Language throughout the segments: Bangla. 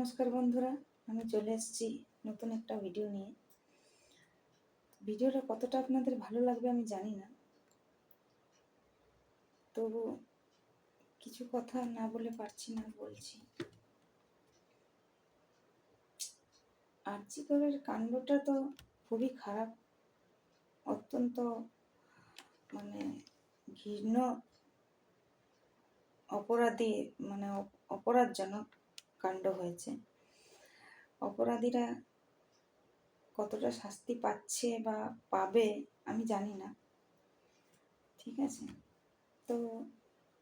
নমস্কার বন্ধুরা, আমি চলে এসেছি নতুন একটা ভিডিও নিয়ে। ভিডিওটা কতটা আপনাদের ভালো লাগবে আমি জানি না, তবু কিছু কথা না বলে পারছি না, বলছি। আরজি করের কাণ্ডটা তো খুবই খারাপ, অত্যন্ত ঘৃণ্য অপরাধী, অপরাধজনক কাণ্ড হয়েছে। অপরাধীরা কতটা শাস্তি পাচ্ছে বা পাবে আমি জানি না, ঠিক আছে। তো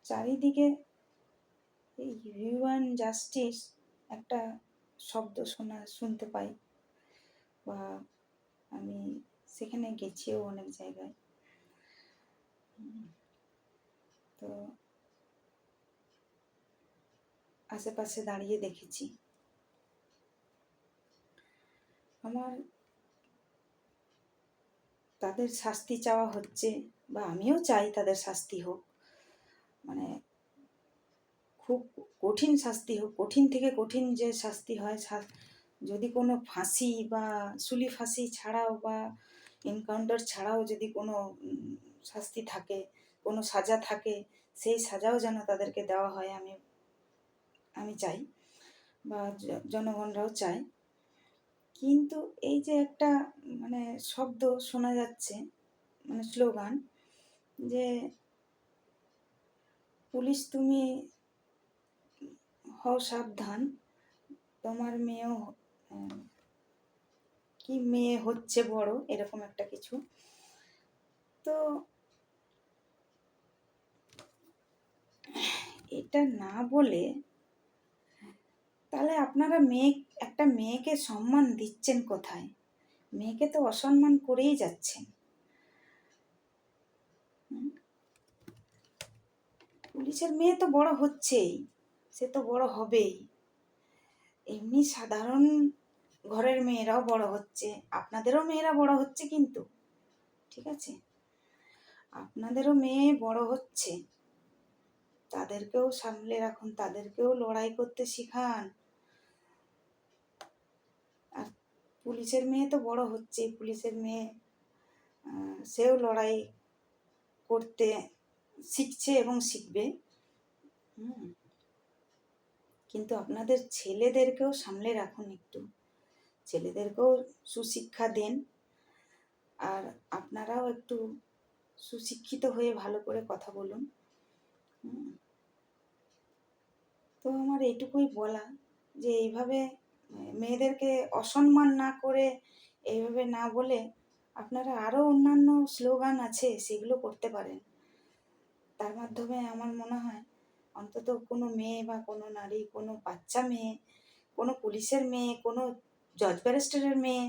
চারিদিকে এই হিউম্যান জাস্টিস একটা শব্দ শুনতে পাই, বা আমি সেখানে গেছিও অনেক জায়গায়। তো আশেপাশে দাঁড়িয়ে দেখেছি। আমার তাদের শাস্তি চাওয়া হচ্ছে, বা আমিও চাই তাদের শাস্তি হোক, খুব কঠিন শাস্তি হোক, কঠিন থেকে কঠিন যে শাস্তি হয়, যদি কোনো ফাঁসি বা শুলি ফাঁসি ছাড়াও বা এনকাউন্টার ছাড়াও যদি কোনো শাস্তি থাকে, কোনো সাজা থাকে, সেই সাজাও যেন তাদেরকে দেওয়া হয়, আমি চাই, বা জনগণরাও চায়। কিন্তু এই যে একটা শব্দ শোনা যাচ্ছে, স্লোগান, যে পুলিশ তুমি হও সাবধান, তোমার মেয়েও কি মেয়ে হচ্ছে বড়, এরকম একটা কিছু। তো এটা না বলে তাহলে আপনারা একটা মেয়েকে সম্মান দিচ্ছেন কোথায়? মেয়েকে তো অসম্মান করেই যাচ্ছেন। পুলিশের মেয়ে তো বড় হচ্ছেই, সে তো বড় হবেই। এমনি সাধারণ ঘরের মেয়েরাও বড় হচ্ছে, আপনাদেরও মেয়েরা বড় হচ্ছে, কিন্তু ঠিক আছে, আপনাদেরও মেয়ে বড় হচ্ছে, তাদেরকেও সামলে রাখুন, তাদেরকেও লড়াই করতে শিখান। আর পুলিশের মেয়ে তো বড় হচ্ছে, পুলিশের মেয়ে সেও লড়াই করতে শিখছে এবং শিখবে। কিন্তু আপনাদের ছেলেদেরকেও সামলে রাখুন, একটু ছেলেদেরকেও সুশিক্ষা দেন, আর আপনারাও একটু সুশিক্ষিত হয়ে ভালো করে কথা বলুন। তো আমার এইটুকুই বলা, যে এইভাবে মেয়েদেরকে অসম্মান না করে, এইভাবে না বলে আপনারা আরও অন্যান্য স্লোগান আছে, সেগুলো করতে পারেন। তার মাধ্যমে আমার মনে হয় অন্তত কোনো মেয়ে বা কোনো নারী, কোনো বাচ্চা মেয়ে, কোনো পুলিশের মেয়ে, কোনো জজ ব্যারিস্টারের মেয়ে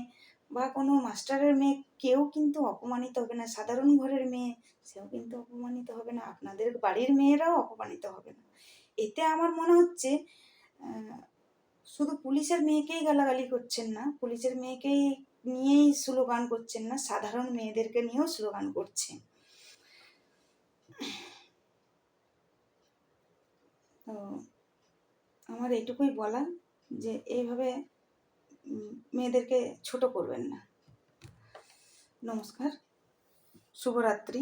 বা কোনো মাস্টারের মেয়ে, কেউ কিন্তু অপমানিত হবে না। সাধারণ ঘরের মেয়ে, সেও কিন্তু অপমানিত হবে না, আপনাদের বাড়ির মেয়েরাও অপমানিত হবে না। এতে আমার মনে হচ্ছে শুধু পুলিশের মেয়েকেই গালাগালি করছেন না, পুলিশের মেয়েকেই নিয়েই স্লোগান করছেন না, সাধারণ মেয়েদেরকে নিয়েও স্লোগান করছেন। তো আমার এইটুকুই বলা, যে এইভাবে মেয়েদেরকে ছোট করবেন না। নমস্কার, শুভরাত্রি।